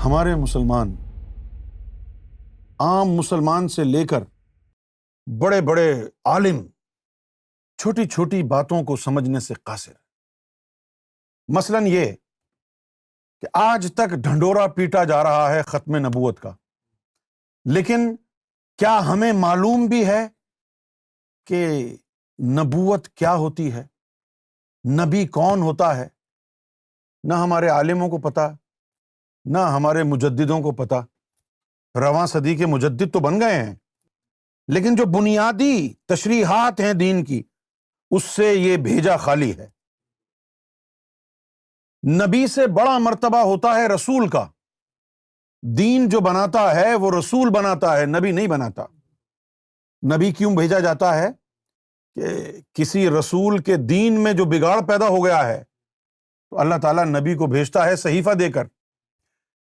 ہمارے مسلمان عام مسلمان سے لے کر بڑے بڑے عالم چھوٹی چھوٹی باتوں کو سمجھنے سے قاصر۔ مثلاً یہ کہ آج تک ڈھنڈورا پیٹا جا رہا ہے ختم نبوت کا، لیکن کیا ہمیں معلوم بھی ہے کہ نبوت کیا ہوتی ہے، نبی کون ہوتا ہے؟ نہ ہمارے عالموں کو پتہ، نہ ہمارے مجددوں کو پتہ۔ رواں صدی کے مجدد تو بن گئے ہیں، لیکن جو بنیادی تشریحات ہیں دین کی، اس سے یہ بھیجا خالی ہے۔ نبی سے بڑا مرتبہ ہوتا ہے رسول کا۔ دین جو بناتا ہے وہ رسول بناتا ہے، نبی نہیں بناتا۔ نبی کیوں بھیجا جاتا ہے؟ کہ کسی رسول کے دین میں جو بگاڑ پیدا ہو گیا ہے تو اللہ تعالیٰ نبی کو بھیجتا ہے صحیفہ دے کر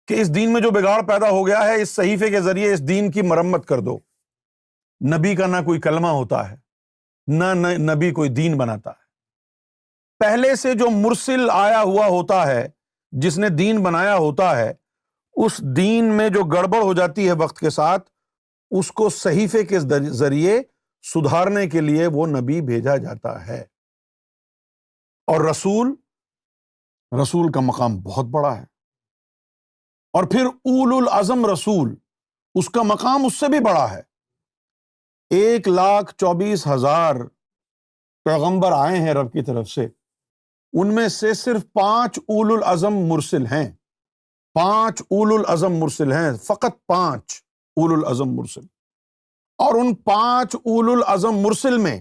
کہ اس دین میں جو بگاڑ پیدا ہو گیا ہے، اس صحیفے کے ذریعے اس دین کی مرمت کر دو۔ نبی کا نہ کوئی کلمہ ہوتا ہے، نہ نبی کوئی دین بناتا ہے۔ پہلے سے جو مرسل آیا ہوا ہوتا ہے، جس نے دین بنایا ہوتا ہے، اس دین میں جو گڑبڑ ہو جاتی ہے وقت کے ساتھ، اس کو صحیفے کے ذریعے سدھارنے کے لیے وہ نبی بھیجا جاتا ہے۔ اور رسول کا مقام بہت بڑا ہے۔ اور پھر اولو العزم رسول، اس کا مقام اس سے بھی بڑا ہے۔ 1,24,000 پیغمبر آئے ہیں رب کی طرف سے، ان میں سے صرف 5 اولو العزم مرسل ہیں۔ 5 اولو العزم مرسل ہیں، فقط 5 اولو العزم مرسل۔ اور ان 5 اولو العزم مرسل میں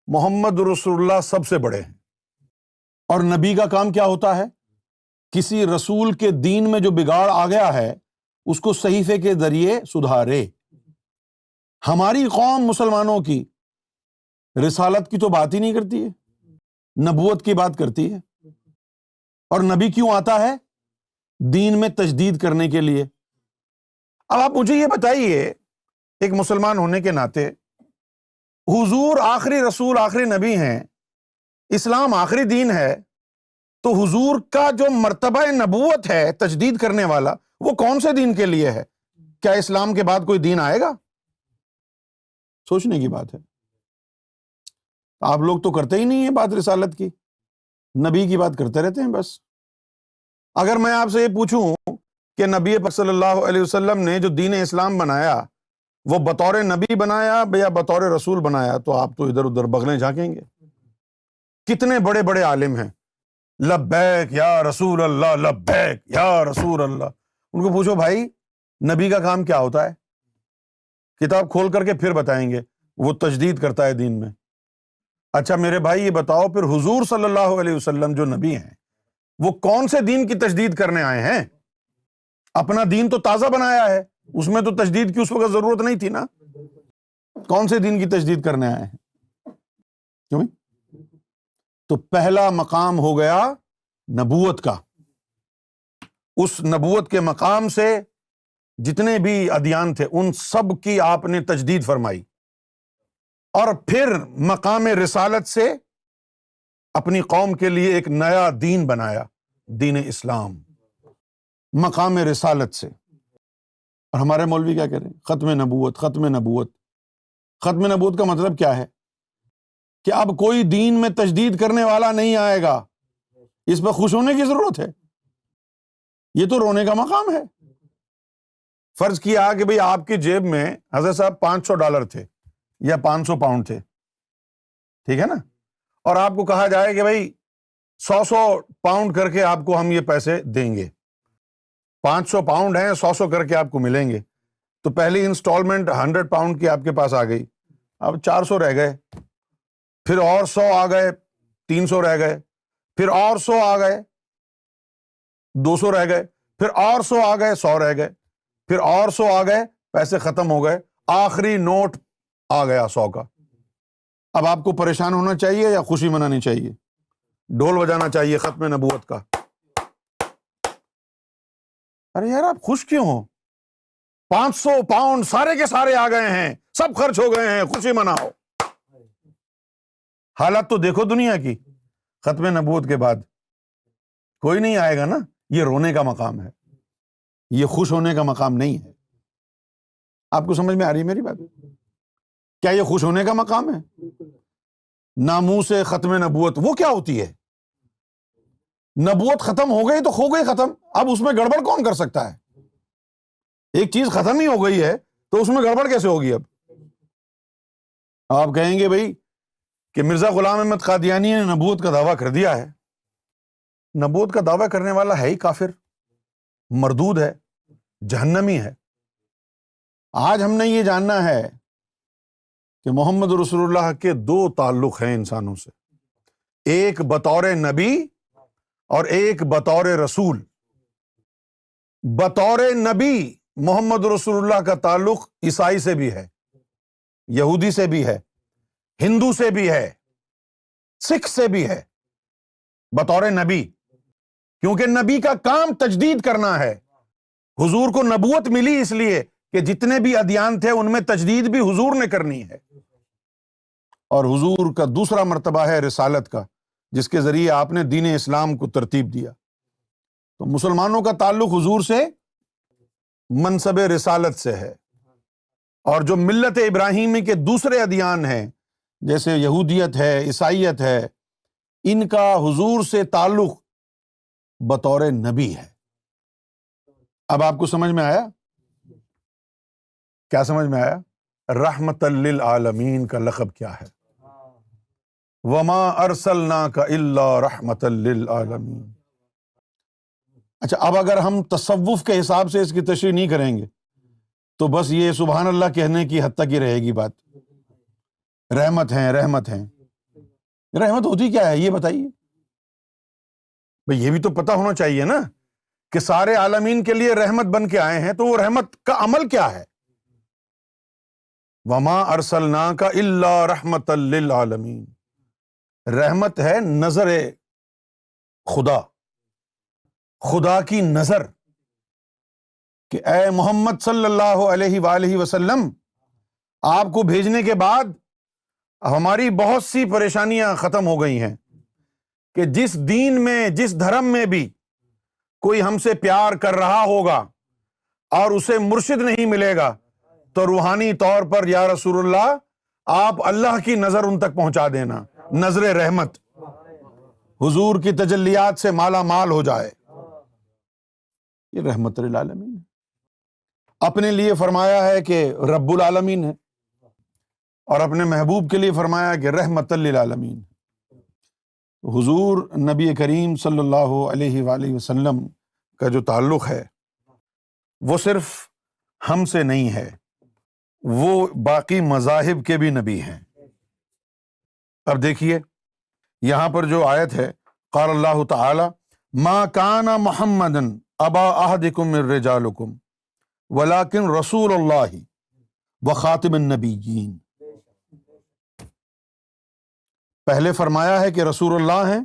محمد رسول اللہ سب سے بڑے ہیں۔ اور نبی کا کام کیا ہوتا ہے؟ کسی رسول کے دین میں جو بگاڑ آ گیا ہے، اس کو صحیفے کے ذریعے سدھارے۔ ہماری قوم مسلمانوں کی رسالت کی تو بات ہی نہیں کرتی ہے، نبوت کی بات کرتی ہے۔ اور نبی کیوں آتا ہے؟ دین میں تجدید کرنے کے لیے۔ اب آپ مجھے یہ بتائیے، ایک مسلمان ہونے کے ناطے، حضور آخری رسول آخری نبی ہیں، اسلام آخری دین ہے، تو حضور کا جو مرتبہ نبوت ہے تجدید کرنے والا، وہ کون سے دین کے لیے ہے؟ کیا اسلام کے بعد کوئی دین آئے گا؟ سوچنے کی بات ہے۔ آپ لوگ تو کرتے ہی نہیں ہیں بات رسالت کی، نبی کی بات کرتے رہتے ہیں بس۔ اگر میں آپ سے یہ پوچھوں کہ نبی پاک صلی اللہ علیہ وسلم نے جو دین اسلام بنایا، وہ بطور نبی بنایا یا بطور رسول بنایا، تو آپ تو ادھر ادھر بغلیں جھانکیں گے۔ کتنے بڑے بڑے عالم ہیں، لبیک یا رسول اللہ، لبیک یا رسول اللہ۔ ان کو پوچھو بھائی نبی کا کام کیا ہوتا ہے؟ کتاب کھول کر کے پھر بتائیں گے، وہ تجدید کرتا ہے دین میں۔ اچھا میرے بھائی یہ بتاؤ، پھر حضور صلی اللہ علیہ وسلم جو نبی ہیں، وہ کون سے دین کی تجدید کرنے آئے ہیں؟ اپنا دین تو تازہ بنایا ہے، اس میں تو تجدید کی اس وقت ضرورت نہیں تھی نا۔ کون سے دین کی تجدید کرنے آئے ہیں؟ کیوں؟ تو پہلا مقام ہو گیا نبوت کا۔ اس نبوت کے مقام سے جتنے بھی ادیان تھے ان سب کی آپ نے تجدید فرمائی، اور پھر مقام رسالت سے اپنی قوم کے لیے ایک نیا دین بنایا، دین اسلام، مقام رسالت سے۔ اور ہمارے مولوی کیا کہہ رہے ہیں؟ ختم نبوت، ختم نبوت۔ ختم نبوت کا مطلب کیا ہے؟ کہ اب کوئی دین میں تجدید کرنے والا نہیں آئے گا۔ اس پہ خوش ہونے کی ضرورت ہے؟ یہ تو رونے کا مقام ہے۔ فرض کیا کہ بھئی آپ کی جیب میں حضرت صاحب $500 تھے یا 500 پاؤنڈ تھے، ٹھیک ہے نا؟ اور آپ کو کہا جائے کہ بھئی 100 پاؤنڈ کر کے آپ کو ہم یہ پیسے دیں گے، 500 پاؤنڈ ہیں، 100 کر کے آپ کو ملیں گے۔ تو پہلی انسٹالمنٹ 100 پاؤنڈ کی آپ کے پاس آ گئی، اب 400 رہ گئے، پھر اور 100 آ گئے، 300 رہ گئے، پھر اور 100 آ گئے، 200 رہ گئے، پھر اور 100 آ گئے، 100 رہ گئے، پھر اور 100 آ گئے، پیسے ختم ہو گئے، آخری نوٹ آ گیا 100 کا۔ اب آپ کو پریشان ہونا چاہیے یا خوشی منانی چاہیے؟ ڈھول بجانا چاہیے ختم نبوت کا۔ ارے یار آپ خوش کیوں ہو؟ 500 پاؤنڈ سارے کے سارے آ گئے ہیں، سب خرچ ہو گئے ہیں، خوشی مناؤ۔ حالت تو دیکھو دنیا کی، ختم نبوت کے بعد کوئی نہیں آئے گا نا۔ یہ رونے کا مقام ہے۔ یہ خوش ہونے کا مقام نہیں ہے۔ آپ کو سمجھ میں آ رہی ہے میری بات؟ کیا یہ خوش ہونے کا مقام ہے؟ ناموس ختم نبوت وہ کیا ہوتی ہے؟ نبوت ختم ہو گئی تو ہو گئی ختم، اب اس میں گڑبڑ کون کر سکتا ہے؟ ایک چیز ختم ہی ہو گئی ہے تو اس میں گڑبڑ کیسے ہوگی؟ اب آپ کہیں گے بھائی کہ مرزا غلام احمد قادیانی نے نبوت کا دعویٰ کر دیا ہے۔ نبوت کا دعویٰ کرنے والا ہے ہی کافر، مردود ہے، جہنمی ہے۔ آج ہم نے یہ جاننا ہے کہ محمد رسول اللہ کے دو تعلق ہیں انسانوں سے، ایک بطور نبی اور ایک بطور رسول۔ بطور نبی محمد رسول اللہ کا تعلق عیسائی سے بھی ہے، یہودی سے بھی ہے، ہندو سے بھی ہے، سکھ سے بھی ہے، بطور نبی، کیونکہ نبی کا کام تجدید کرنا ہے۔ حضور کو نبوت ملی اس لیے کہ جتنے بھی ادیان تھے ان میں تجدید بھی حضور نے کرنی ہے، اور حضور کا دوسرا مرتبہ ہے رسالت کا، جس کے ذریعے آپ نے دین اسلام کو ترتیب دیا۔ تو مسلمانوں کا تعلق حضور سے منصب رسالت سے ہے، اور جو ملت ابراہیمی کے دوسرے ادیان ہیں جیسے یہودیت ہے، عیسائیت ہے، ان کا حضور سے تعلق بطور نبی ہے۔ اب آپ کو سمجھ میں آیا؟ کیا سمجھ میں آیا؟ رحمت للعالمین کا لقب کیا ہے؟ وما ارسلناک الا رحمت للعالمین۔ اچھا، اب اگر ہم تصوف کے حساب سے اس کی تشریح نہیں کریں گے تو بس یہ سبحان اللہ کہنے کی حد تک ہی رہے گی بات۔ رحمت ہیں، رحمت ہیں، رحمت ہوتی کیا ہے یہ بتائیے بھئی؟ یہ بھی تو پتہ ہونا چاہیے نا کہ سارے عالمین کے لیے رحمت بن کے آئے ہیں، تو وہ رحمت کا عمل کیا ہے؟ وما ارسلناک الا رحمت للعالمین۔ رحمت ہے نظر خدا، خدا کی نظر، کہ اے محمد صلی اللہ علیہ وآلہ وسلم، آپ کو بھیجنے کے بعد ہماری بہت سی پریشانیاں ختم ہو گئی ہیں، کہ جس دین میں، جس دھرم میں بھی کوئی ہم سے پیار کر رہا ہوگا اور اسے مرشد نہیں ملے گا تو روحانی طور پر یا رسول اللہ آپ اللہ کی نظر ان تک پہنچا دینا، نظر رحمت، حضور کی تجلیات سے مالا مال ہو جائے۔ یہ رحمت للعالمین ہے۔ اپنے لیے فرمایا ہے کہ رب العالمین ہے، اور اپنے محبوب کے لیے فرمایا کہ رحمت للعالمین۔ حضور نبی کریم صلی اللہ علیہ وآلہ وسلم کا جو تعلق ہے وہ صرف ہم سے نہیں ہے، وہ باقی مذاہب کے بھی نبی ہیں۔ اب دیکھیے یہاں پر جو آیت ہے، قال اللہ تعالی ما کان محمد ابا احدکم من رجالکم ولکن رسول اللہ وخاتم النبیین۔ پہلے فرمایا ہے کہ رسول اللہ ہیں،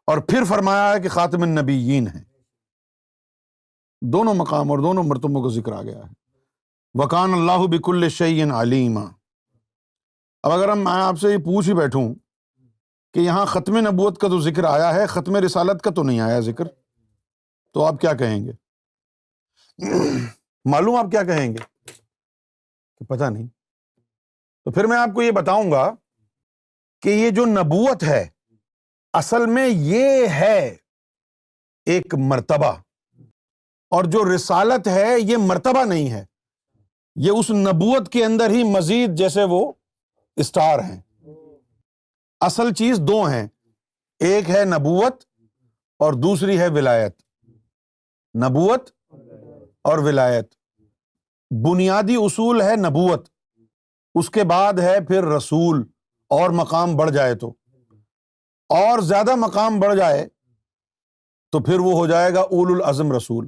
اور پھر فرمایا ہے کہ خاتم النبیین ہیں۔ دونوں مقام اور دونوں مرتبوں کا ذکر آ گیا ہے۔ وکان اللہ بکل شیء علیما۔ اب اگر میں آپ سے یہ پوچھ ہی بیٹھوں کہ یہاں ختم نبوت کا تو ذکر آیا ہے، ختم رسالت کا تو نہیں آیا ذکر، تو آپ کیا کہیں گے؟ معلوم آپ کیا کہیں گے کہ پتہ نہیں؟ تو پھر میں آپ کو یہ بتاؤں گا کہ یہ جو نبوت ہے اصل میں یہ ہے ایک مرتبہ، اور جو رسالت ہے یہ مرتبہ نہیں ہے، یہ اس نبوت کے اندر ہی مزید جیسے وہ اسٹار ہیں۔ اصل چیز دو ہیں، ایک ہے نبوت اور دوسری ہے ولایت۔ نبوت اور ولایت، بنیادی اصول ہے نبوت، اس کے بعد ہے پھر رسول، اور مقام بڑھ جائے تو، اور زیادہ مقام بڑھ جائے تو پھر وہ ہو جائے گا اولو العزم رسول۔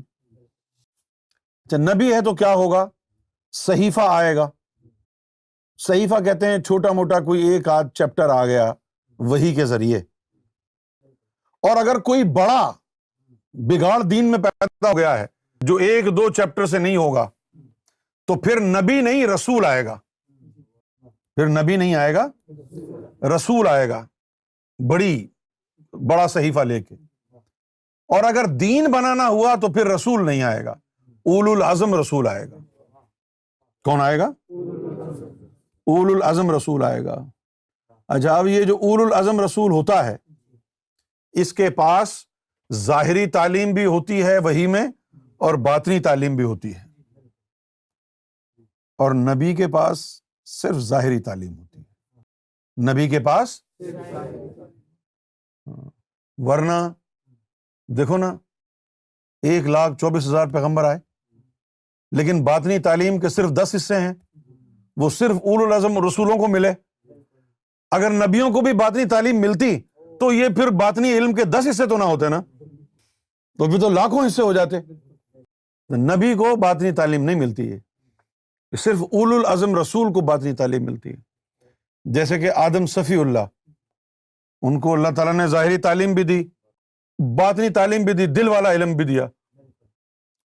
اچھا، نبی ہے تو کیا ہوگا؟ صحیفہ آئے گا۔ صحیفہ کہتے ہیں چھوٹا موٹا کوئی ایک آدھ چیپٹر آ گیا وحی کے ذریعے، اور اگر کوئی بڑا بگاڑ دین میں پیدا ہو گیا ہے جو ایک دو چیپٹر سے نہیں ہوگا تو پھر نبی نہیں رسول آئے گا، پھر نبی نہیں آئے گا، رسول آئے گا، بڑا صحیفہ لے کے۔ اور اگر دین بنانا ہوا تو پھر رسول نہیں آئے گا، اولو العزم رسول آئے گا. کون آئے گا؟ اولو العزم رسول آئے گا. اچھا، اب یہ جو اولو العزم رسول ہوتا ہے اس کے پاس ظاہری تعلیم بھی ہوتی ہے وحی میں اور باطنی تعلیم بھی ہوتی ہے، اور نبی کے پاس صرف ظاہری تعلیم ہوتی ہے. نبی کے پاس ورنہ دیکھو نا 1,24,000 پیغمبر آئے لیکن باطنی تعلیم کے صرف 10 حصے ہیں، وہ صرف اولو العزم رسولوں کو ملے. اگر نبیوں کو بھی باطنی تعلیم ملتی تو یہ پھر باطنی علم کے 10 حصے تو نہ ہوتے نا، تو پھر تو لاکھوں حصے ہو جاتے. نبی کو باطنی تعلیم نہیں ملتی ہے، صرف اولو العزم رسول کو باطنی تعلیم ملتی ہے. جیسے کہ آدم صفی اللہ، ان کو اللہ تعالیٰ نے ظاہری تعلیم بھی دی، باطنی تعلیم بھی دی، دل والا علم بھی دیا.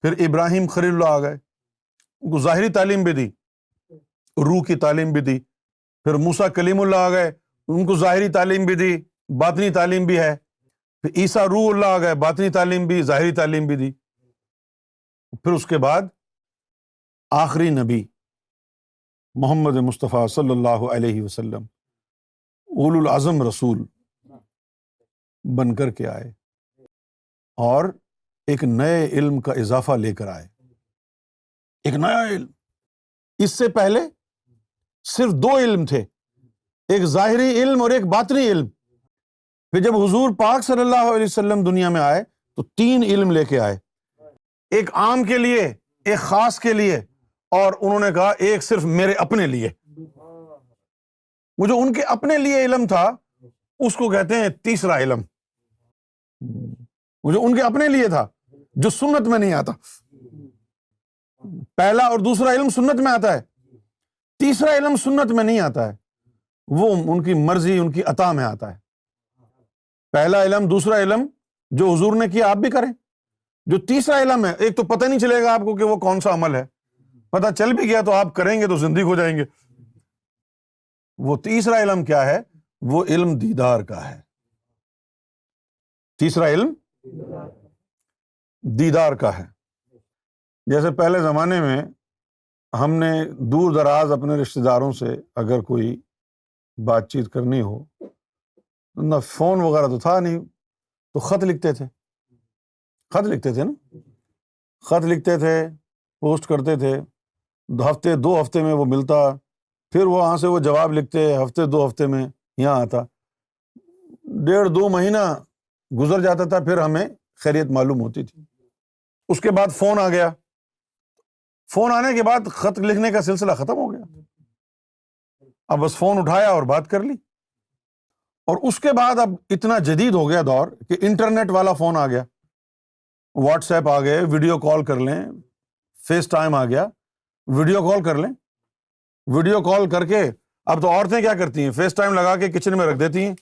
پھر ابراہیم خلیل اللہ آ گئے، ان کو ظاہری تعلیم بھی دی، روح کی تعلیم بھی دی. پھر موسیٰ کلیم اللہ آ گئے، ان کو ظاہری تعلیم بھی دی، باطنی تعلیم بھی ہے. پھر عیسیٰ روح اللہ آ گئے، باطنی تعلیم بھی، ظاہری تعلیم بھی دی. پھر اس کے بعد آخری نبی محمد مصطفیٰ صلی اللہ علیہ وسلم اولو العزم رسول بن کر کے آئے اور ایک نئے علم کا اضافہ لے کر آئے. ایک نیا علم. اس سے پہلے صرف 2 علم تھے، ایک ظاہری علم اور ایک باطنی علم. پھر جب حضور پاک صلی اللہ علیہ وسلم دنیا میں آئے تو 3 علم لے کے آئے، ایک عام کے لیے، ایک خاص کے لیے، اور انہوں نے کہا ایک صرف میرے اپنے لیے. وہ جو ان کے اپنے لیے علم تھا اس کو کہتے ہیں تیسرا علم. وہ جو ان کے اپنے لیے تھا جو سنت میں نہیں آتا. پہلا اور دوسرا علم سنت میں آتا ہے، تیسرا علم سنت میں نہیں آتا ہے، وہ ان کی مرضی، ان کی عطا میں آتا ہے. پہلا علم، دوسرا علم جو حضور نے کیا آپ بھی کریں. جو تیسرا علم ہے، ایک تو پتہ نہیں چلے گا آپ کو کہ وہ کون سا عمل ہے، پتہ چل بھی گیا تو آپ کریں گے تو زندگی ہو جائیں گے. وہ تیسرا علم کیا ہے؟ وہ علم دیدار کا ہے. تیسرا علم دیدار کا ہے. جیسے پہلے زمانے میں ہم نے دور دراز اپنے رشتہ داروں سے اگر کوئی بات چیت کرنی ہو، نہ فون وغیرہ تو تھا نہیں، تو خط لکھتے تھے. خط لکھتے تھے نا، خط لکھتے تھے، پوسٹ کرتے تھے. ہفتے 2 ہفتے میں وہ ملتا، پھر وہاں سے وہ جواب لکھتے، ہفتے 2 ہفتے میں یہاں آتا. 1.5-2 مہینہ گزر جاتا تھا، پھر ہمیں خیریت معلوم ہوتی تھی. اس کے بعد فون آ گیا. فون آنے کے بعد خط لکھنے کا سلسلہ ختم ہو گیا. اب بس فون اٹھایا اور بات کر لی. اور اس کے بعد اب اتنا جدید ہو گیا دور کہ انٹرنیٹ والا فون آ گیا، واٹس ایپ آ گئے، ویڈیو کال کر لیں، فیس ٹائم آ گیا، ویڈیو کال کر لیں. ویڈیو کال کر کے اب تو عورتیں کیا کرتی ہیں، فیس ٹائم لگا کے کچن میں رکھ دیتی ہیں.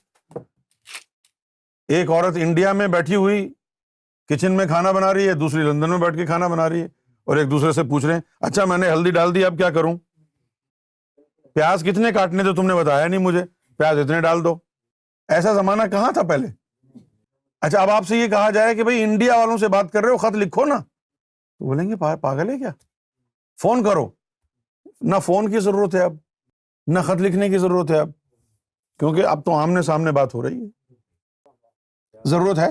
ایک عورت انڈیا میں بیٹھی ہوئی کچن میں کھانا بنا رہی ہے، دوسری لندن میں بیٹھ کے کھانا بنا رہی ہے، اور ایک دوسرے سے پوچھ رہے ہیں اچھا میں نے ہلدی ڈال دی اب کیا کروں، پیاز کتنے کاٹنے تھے تم نے بتایا نہیں مجھے، پیاز اتنے ڈال دو. ایسا زمانہ کہاں تھا پہلے. اچھا اب آپ سے یہ کہا جائے کہ بھئی انڈیا والوں سے بات کر رہے ہو، خط لکھو نا، تو بولیں گے پاگل ہے کیا، فون کرو. نہ فون کی ضرورت ہے اب، نہ خط لکھنے کی ضرورت ہے اب، کیونکہ اب تو آمنے سامنے بات ہو رہی ہے. ضرورت ہے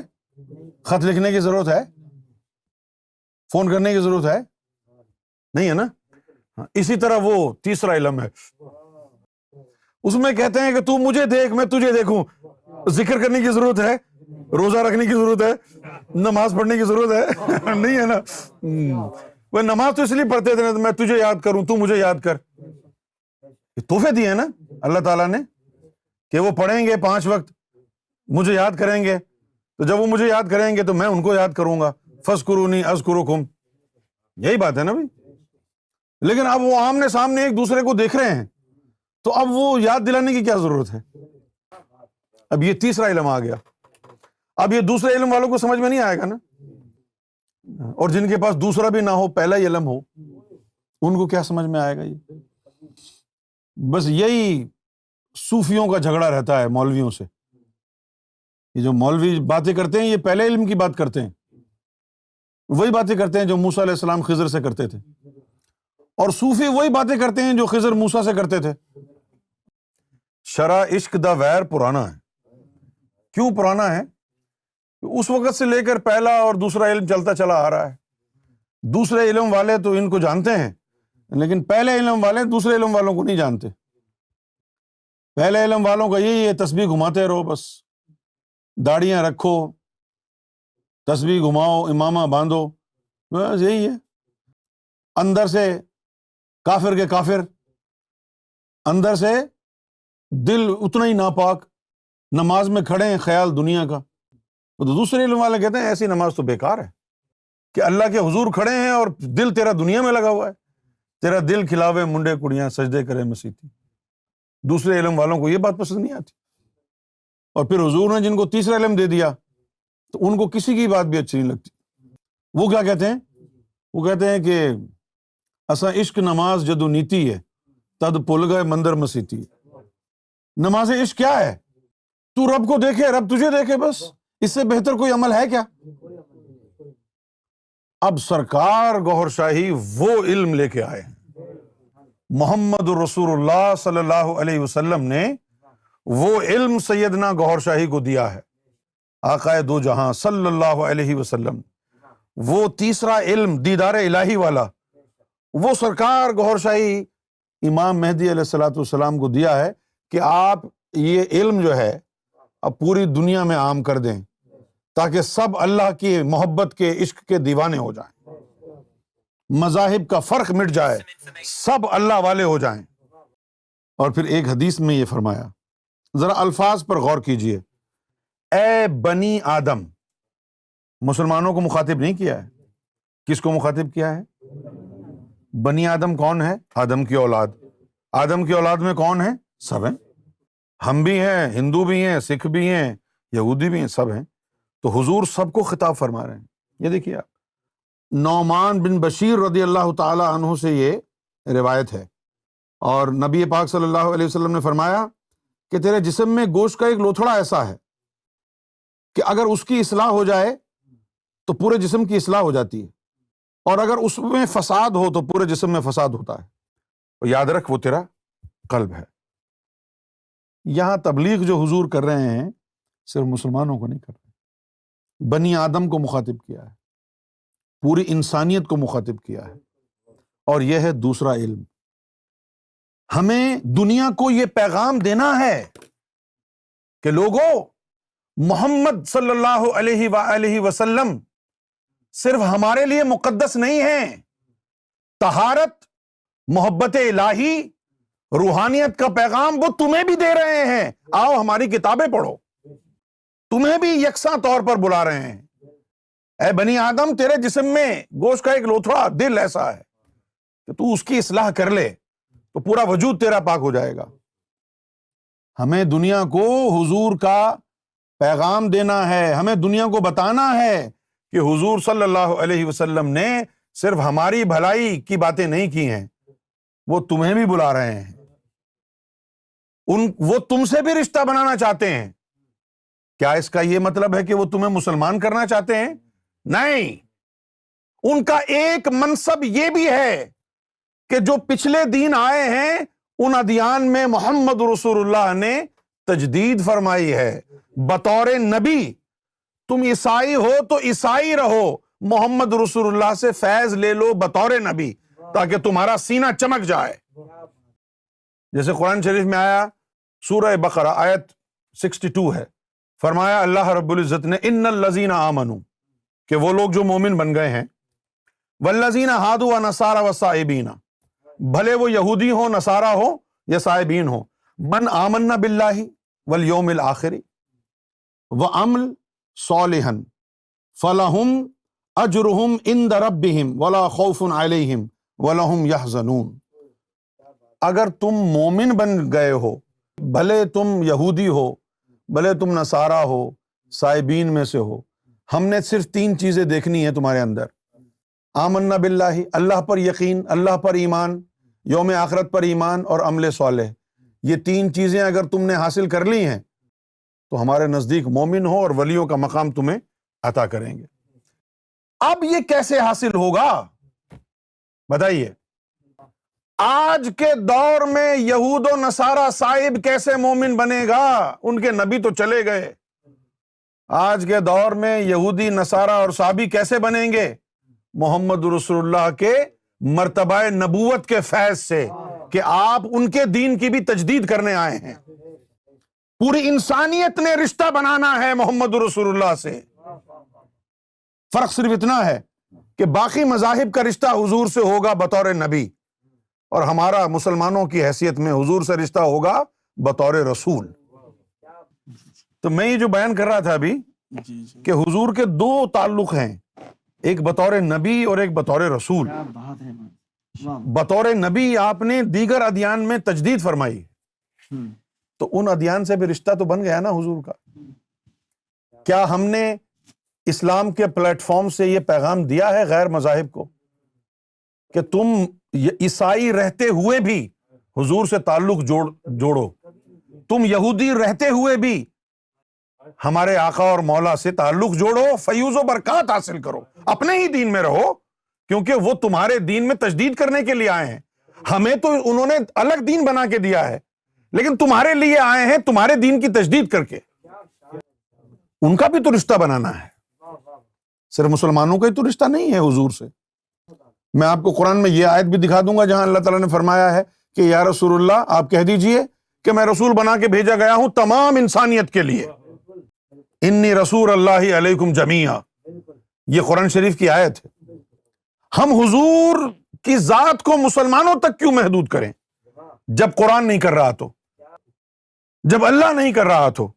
خط لکھنے کی، ضرورت ہے فون کرنے کی، ضرورت ہے نہیں ہے نا. اسی طرح وہ تیسرا علم ہے، اس میں کہتے ہیں کہ تو مجھے دیکھ میں تجھے دیکھوں. ذکر کرنے کی ضرورت ہے، روزہ رکھنے کی ضرورت ہے، نماز پڑھنے کی ضرورت ہے نہیں ہے نا. وہ نماز تو اس لیے پڑھتے تھے میں تجھے یاد کروں، تو مجھے یاد کر. یہ تحفے دیے ہیں نا اللہ تعالیٰ نے کہ وہ پڑھیں گے 5 وقت، مجھے یاد کریں گے، تو جب وہ مجھے یاد کریں گے تو میں ان کو یاد کروں گا. فاذکرونی اذکرکم، یہی بات ہے نا بھائی. لیکن اب وہ آمنے سامنے ایک دوسرے کو دیکھ رہے ہیں تو اب وہ یاد دلانے کی کیا ضرورت ہے. اب یہ تیسرا علم آ گیا. اب یہ دوسرے علم والوں کو سمجھ میں نہیں آئے گا نا، اور جن کے پاس دوسرا بھی نہ ہو پہلا ہی علم ہو ان کو کیا سمجھ میں آئے گا. یہ بس یہی صوفیوں کا جھگڑا رہتا ہے مولویوں سے. یہ جو مولوی باتیں کرتے ہیں یہ پہلے علم کی بات کرتے ہیں. وہی باتیں کرتے ہیں جو موسیٰ علیہ السلام خضر سے کرتے تھے، اور صوفی وہی باتیں کرتے ہیں جو خضر موسیٰ سے کرتے تھے۔ شرع عشق دا ویر پرانا ہے۔ کیوں پرانا ہے؟ اس وقت سے لے کر پہلا اور دوسرا علم چلتا چلا آ رہا ہے۔ دوسرے علم والے تو ان کو جانتے ہیں، لیکن پہلے علم والے دوسرے علم والوں کو نہیں جانتے۔ پہلے علم والوں کا یہی ہے، تسبیح گھماتے رہو، بس داڑیاں رکھو، تسبیح گھماؤ، امامہ باندھو، بس یہی ہے۔ اندر سے کافر کے کافر، اندر سے دل اتنا ہی ناپاک، نماز میں کھڑے ہیں خیال دنیا کا۔ تو دوسرے علم والے کہتے ہیں ایسی نماز تو بیکار ہے کہ اللہ کے حضور کھڑے ہیں اور دل تیرا دنیا میں لگا ہوا ہے، تیرا دل کھلاوے منڈے کڑیاں، سجدے کرے مسیتی۔ دوسرے علم والوں کو یہ بات پسند نہیں آتی، اور پھر حضور نے جن کو تیسرا علم دے دیا تو ان کو کسی کی بات بھی اچھی نہیں لگتی۔ وہ کیا کہتے ہیں؟ وہ کہتے ہیں کہ اساں عشق نماز جدو نیتی ہے تد پل گئے مندر مسیتی۔ نماز عشق کیا ہے؟ تو رب کو دیکھے، رب تجھے دیکھے، بس اس سے بہتر کوئی عمل ہے کیا؟ اب سرکار گوہر شاہی وہ علم لے کے آئے ہیں۔ محمد رسول اللہ صلی اللہ علیہ وسلم نے وہ علم سیدنا گوہر شاہی کو دیا ہے، آقائے دو جہاں صلی اللہ علیہ وسلم۔ وہ تیسرا علم دیدار الہی والا، وہ سرکار گوہر شاہی امام مہدی علیہ الصلوۃ والسلام کو دیا ہے کہ آپ یہ علم جو ہے اب پوری دنیا میں عام کر دیں، تاکہ سب اللہ کی محبت کے عشق کے دیوانے ہو جائیں، مذاہب کا فرق مٹ جائے، سب اللہ والے ہو جائیں۔ اور پھر ایک حدیث میں یہ فرمایا، ذرا الفاظ پر غور کیجئے، اے بنی آدم، مسلمانوں کو مخاطب نہیں کیا ہے، کس کو مخاطب کیا ہے؟ بنی آدم کون ہے؟ آدم کی اولاد۔ آدم کی اولاد میں کون ہے؟ سب ہیں، ہم بھی ہیں، ہندو بھی ہیں، سکھ بھی ہیں، یہودی بھی ہیں، سب ہیں۔ تو حضور سب کو خطاب فرما رہے ہیں۔ یہ دیکھیے آپ، نعمان بن بشیر رضی اللہ تعالی عنہ سے یہ روایت ہے، اور نبی پاک صلی اللہ علیہ وسلم نے فرمایا کہ تیرے جسم میں گوشت کا ایک لوتھڑا ایسا ہے کہ اگر اس کی اصلاح ہو جائے تو پورے جسم کی اصلاح ہو جاتی ہے، اور اگر اس میں فساد ہو تو پورے جسم میں فساد ہوتا ہے۔ اور یاد رکھ وہ تیرا قلب ہے۔ یہاں تبلیغ جو حضور کر رہے ہیں صرف مسلمانوں کو نہیں کر رہے، بنی آدم کو مخاطب کیا ہے، پوری انسانیت کو مخاطب کیا ہے۔ اور یہ ہے دوسرا علم۔ ہمیں دنیا کو یہ پیغام دینا ہے کہ لوگوں، محمد صلی اللہ علیہ وآلہ وسلم صرف ہمارے لیے مقدس نہیں ہیں، طہارت، محبت الہی، روحانیت کا پیغام وہ تمہیں بھی دے رہے ہیں۔ آؤ ہماری کتابیں پڑھو، تمہیں بھی یکساں طور پر بلا رہے ہیں۔ اے بنی آدم، تیرے جسم میں گوشت کا ایک لوتھڑا دل ایسا ہے کہ تو اس کی اصلاح کر لے تو پورا وجود تیرا پاک ہو جائے گا۔ ہمیں دنیا کو حضور کا پیغام دینا ہے، ہمیں دنیا کو بتانا ہے کہ حضور صلی اللہ علیہ وسلم نے صرف ہماری بھلائی کی باتیں نہیں کی ہیں، وہ تمہیں بھی بلا رہے ہیں، وہ تم سے بھی رشتہ بنانا چاہتے ہیں۔ کیا اس کا یہ مطلب ہے کہ وہ تمہیں مسلمان کرنا چاہتے ہیں؟ نہیں، ان کا ایک منصب یہ بھی ہے کہ جو پچھلے دین آئے ہیں ان ادیان میں محمد رسول اللہ نے تجدید فرمائی ہے بطور نبی۔ تم عیسائی ہو تو عیسائی رہو، محمد رسول اللہ سے فیض لے لو بطور نبی، تاکہ تمہارا سینہ چمک جائے۔ جیسے قرآن شریف میں آیا، سورہ بقرہ آیت 62 ہے، فرمایا اللہ رب العزت نے ان الذین آمنوا، کہ وہ لوگ جو مومن بن گئے ہیں، والذین ہادوا ونصارى والصائبین، بھلے وہ یہودی ہوں، نصارہ ہو یا صائبین ہو، من آمن باللہ والیوم الآخر وعمل صالحا فلہم اجرہم عند ربہم ولا خوف علیہم ولہم یحزنون۔ اگر تم مومن بن گئے ہو، بھلے تم یہودی ہو، بھلے تم نصارہ ہو، صائبین میں سے ہو، ہم نے صرف 3 چیزیں دیکھنی ہے تمہارے اندر، آمنا باللہ، اللہ پر یقین، اللہ پر ایمان، یوم آخرت پر ایمان، اور عمل صالح۔ یہ 3 چیزیں اگر تم نے حاصل کر لی ہیں تو ہمارے نزدیک مومن ہو، اور ولیوں کا مقام تمہیں عطا کریں گے۔ اب یہ کیسے حاصل ہوگا بتائیے؟ آج کے دور میں یہود و نصارہ صاحب کیسے مومن بنے گا؟ ان کے نبی تو چلے گئے. آج کے دور میں یہودی نصارہ اور صحابی کیسے بنیں گے؟ محمد رسول اللہ کے مرتبہ نبوت کے فیض سے کہ آپ ان کے دین کی بھی تجدید کرنے آئے ہیں. پوری انسانیت نے رشتہ بنانا ہے محمد رسول اللہ سے. فرق صرف اتنا ہے کہ باقی مذاہب کا رشتہ حضور سے ہوگا بطور نبی، اور ہمارا مسلمانوں کی حیثیت میں حضور سے رشتہ ہوگا بطور رسول. تو میں یہ جو بیان کر رہا تھا ابھی کہ حضور کے دو تعلق ہیں، ایک بطور نبی اور ایک بطور رسول. بطور نبی آپ نے دیگر ادیان میں تجدید فرمائی، تو ان ادیان سے بھی رشتہ تو بن گیا نا حضور کا. کیا ہم نے اسلام کے پلیٹ فارم سے یہ پیغام دیا ہے غیر مذاہب کو کہ تم عیسائی رہتے ہوئے بھی حضور سے تعلق جوڑو، تم یہودی رہتے ہوئے بھی ہمارے آقا اور مولا سے تعلق جوڑو، فیوز و برکات حاصل کرو، اپنے ہی دین میں رہو، کیونکہ وہ تمہارے دین میں تجدید کرنے کے لیے آئے ہیں. ہمیں تو انہوں نے الگ دین بنا کے دیا ہے، لیکن تمہارے لیے آئے ہیں تمہارے دین کی تجدید کر کے. ان کا بھی تو رشتہ بنانا ہے، صرف مسلمانوں کا ہی تو رشتہ نہیں ہے حضور سے. میں آپ کو قرآن میں یہ آیت بھی دکھا دوں گا جہاں اللہ تعالیٰ نے فرمایا ہے کہ یا رسول اللہ آپ کہہ دیجئے کہ میں رسول بنا کے بھیجا گیا ہوں تمام انسانیت کے لیے. انی رسول اللہ علیکم جمیعا، یہ قرآن شریف کی آیت ہے. ہم حضور کی ذات کو مسلمانوں تک کیوں محدود کریں جب قرآن نہیں کر رہا تو، جب اللہ نہیں کر رہا تو؟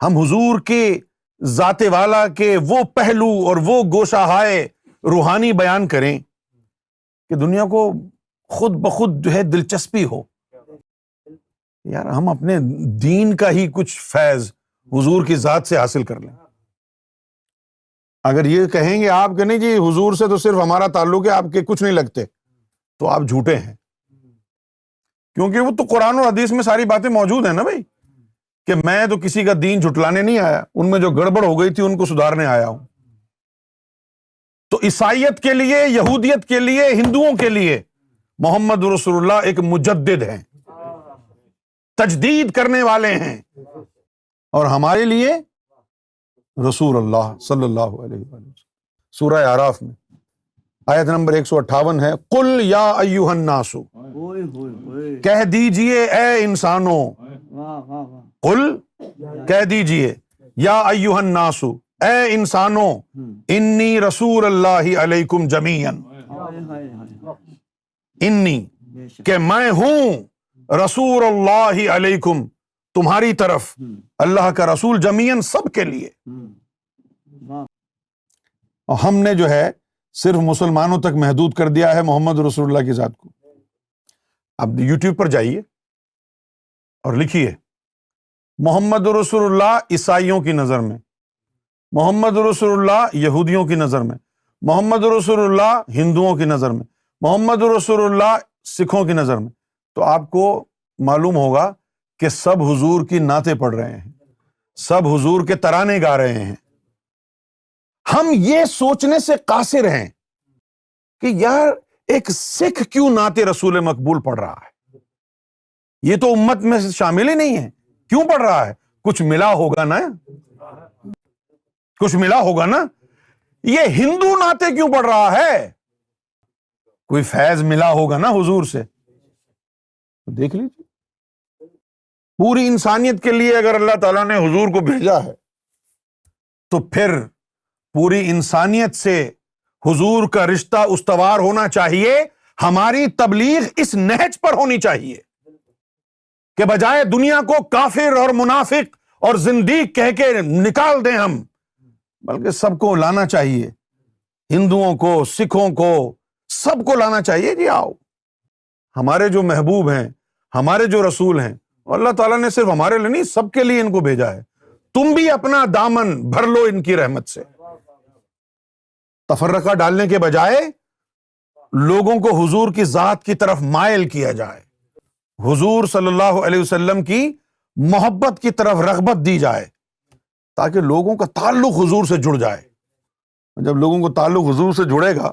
ہم حضور کے ذات والا کے وہ پہلو اور وہ گوشہ ہائے روحانی بیان کریں کہ دنیا کو خود بخود جو ہے دلچسپی ہو. یار ہم اپنے دین کا ہی کچھ فیض حضور کی ذات سے حاصل کر لیں. اگر یہ کہیں گے آپ کہ نہیں جی حضور سے تو صرف ہمارا تعلق ہے، آپ کے کچھ نہیں لگتے، تو آپ جھوٹے ہیں. کیونکہ وہ تو قرآن و حدیث میں ساری باتیں موجود ہیں نا بھائی، کہ میں تو کسی کا دین جھٹلانے نہیں آیا، ان میں جو گڑبڑ ہو گئی تھی ان کو سدھارنے آیا ہوں. تو عیسائیت کے لیے، یہودیت کے لیے، ہندوؤں کے لیے محمد رسول اللہ ایک مجدد ہیں، تجدید کرنے والے ہیں. اور ہمارے لیے رسول اللہ صلی اللہ علیہ وسلم. سورہ اعراف میں آیت نمبر 158 ہے، قل یا ایھا الناس، کہہ دیجئے اے انسانوں، قل کہہ دیجئے، یا ایھا الناس اے انسانوں، انی رسول اللہ علیکم جمیعا، انی کہ میں ہوں رسول اللہ علیکم تمہاری طرف، اللہ کا رسول، جمیعاً سب کے لیے. اور ہم نے جو ہے صرف مسلمانوں تک محدود کر دیا ہے محمد رسول اللہ کی ذات کو. اب یوٹیوب پر جائیے اور لکھیے محمد رسول اللہ عیسائیوں کی نظر میں، محمد رسول اللہ یہودیوں کی نظر میں، محمد رسول اللہ ہندوؤں کی نظر میں، محمد رسول اللہ سکھوں کی نظر میں، تو آپ کو معلوم ہوگا کہ سب حضور کی نعتیں پڑھ رہے ہیں، سب حضور کے ترانے گا رہے ہیں. ہم یہ سوچنے سے قاصر ہیں کہ یار ایک سکھ کیوں نعت رسول مقبول پڑھ رہا ہے، یہ تو امت میں شامل ہی نہیں ہے، کیوں پڑھ رہا ہے؟ کچھ ملا ہوگا نا، کچھ ملا ہوگا نا. یہ ہندو نعتیں کیوں پڑھ رہا ہے؟ کوئی فیض ملا ہوگا نا حضور سے. دیکھ لیجیے، پوری انسانیت کے لیے اگر اللہ تعالیٰ نے حضور کو بھیجا ہے تو پھر پوری انسانیت سے حضور کا رشتہ استوار ہونا چاہیے. ہماری تبلیغ اس نہج پر ہونی چاہیے کہ بجائے دنیا کو کافر اور منافق اور زندیق کہہ کے نکال دیں ہم، بلکہ سب کو لانا چاہیے، ہندوؤں کو، سکھوں کو، سب کو لانا چاہیے. جی آؤ، ہمارے جو محبوب ہیں، ہمارے جو رسول ہیں، اللہ تعالیٰ نے صرف ہمارے لیے نہیں سب کے لیے ان کو بھیجا ہے. تم بھی اپنا دامن بھر لو ان کی رحمت سے. تفرقہ ڈالنے کے بجائے لوگوں کو حضور کی ذات کی طرف مائل کیا جائے، حضور صلی اللہ علیہ وسلم کی محبت کی طرف رغبت دی جائے، تاکہ لوگوں کا تعلق حضور سے جڑ جائے. جب لوگوں کو تعلق حضور سے جڑے گا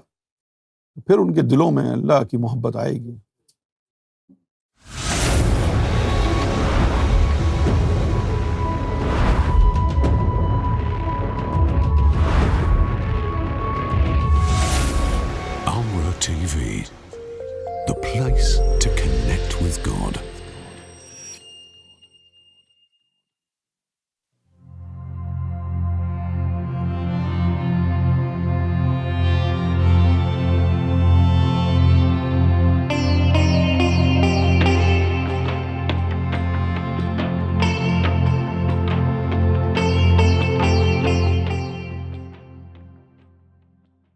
پھر ان کے دلوں میں اللہ کی محبت آئے گی. Amra TV, the place to connect with God.